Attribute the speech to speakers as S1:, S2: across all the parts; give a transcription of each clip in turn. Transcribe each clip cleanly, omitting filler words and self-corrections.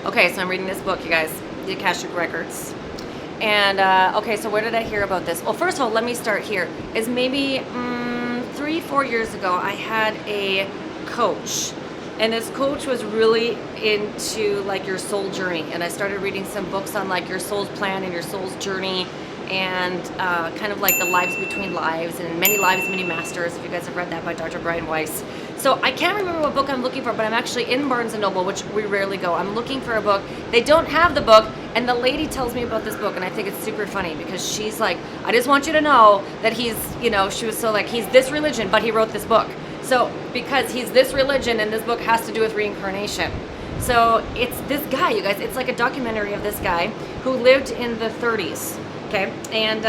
S1: Okay, so I'm reading this book, you guys, The Akashic Records. And, okay, so where did I hear about this? Well, first of all, let me start here. Is maybe 3-4 years ago, I had a coach. And this coach was really into, like, your soul journey. And I started reading some books on, like, your soul's plan and your soul's journey. And kind of like the lives between lives and many lives, many masters. If you guys have read that by Dr. Brian Weiss. So I can't remember what book I'm looking for, but I'm actually in Barnes & Noble, which we rarely go. I'm looking for a book. They don't have the book, and the lady tells me about this book, and I think it's super funny because she's like, I just want you to know that he's, you know, she was so like, he's this religion, but he wrote this book. So because he's this religion and this book has to do with reincarnation. So it's this guy, you guys, it's like a documentary of this guy who lived in the 30s, okay? And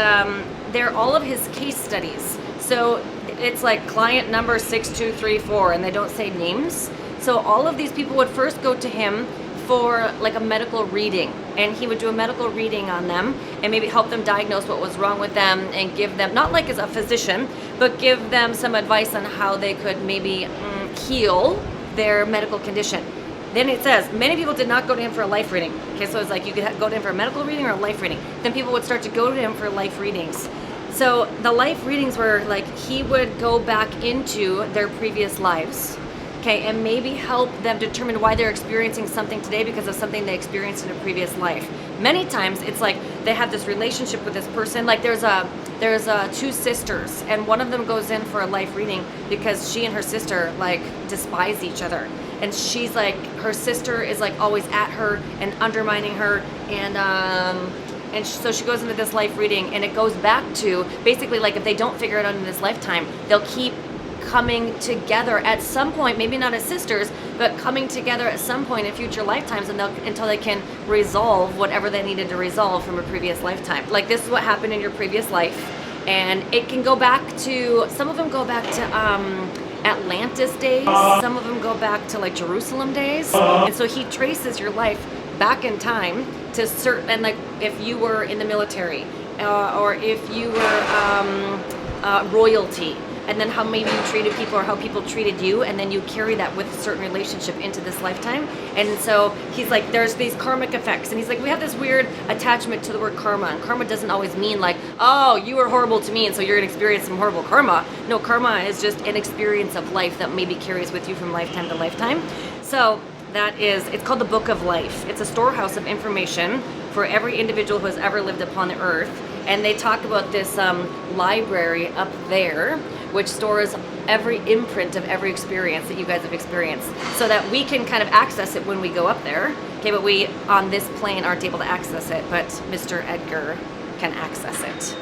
S1: they're all of his case studies. So it's like client number 6234, and they don't say names. So all of these people would first go to him for like a medical reading, and he would do a medical reading on them and maybe help them diagnose what was wrong with them and give them, not like as a physician, but give them some advice on how they could maybe heal their medical condition. Then it says, many people did not go to him for a life reading. Okay, so it's like you could go to him for a medical reading or a life reading. Then people would start to go to him for life readings. So the life readings were like, he would go back into their previous lives, okay, and maybe help them determine why they're experiencing something today because of something they experienced in a previous life. Many times it's like they have this relationship with this person. Like there's two sisters, and one of them goes in for a life reading because she and her sister like despise each other. And she's like, her sister is like always at her and undermining her, and so she goes into this life reading, and it goes back to basically like if they don't figure it out in this lifetime, they'll keep coming together at some point, maybe not as sisters, but coming together at some point in future lifetimes, and until they can resolve whatever they needed to resolve from a previous lifetime. Like this is what happened in your previous life, and it can go back to, some of them go back to Atlantis days, some of them go back to like Jerusalem days, and so he traces your life back in time to certain, and like if you were in the military or if you were royalty, and then how maybe you treated people or how people treated you, and then you carry that with a certain relationship into this lifetime. And so he's like, there's these karmic effects, and he's like, we have this weird attachment to the word karma, and karma doesn't always mean like, oh, you were horrible to me and so you're gonna experience some horrible karma. No, karma is just an experience of life that maybe carries with you from lifetime to lifetime. So that is, it's called the Book of Life. It's a storehouse of information for every individual who has ever lived upon the earth. And they talk about this library up there, which stores every imprint of every experience that you guys have experienced, so that we can kind of access it when we go up there. Okay, but we on this plane aren't able to access it, but Mr. Edgar can access it.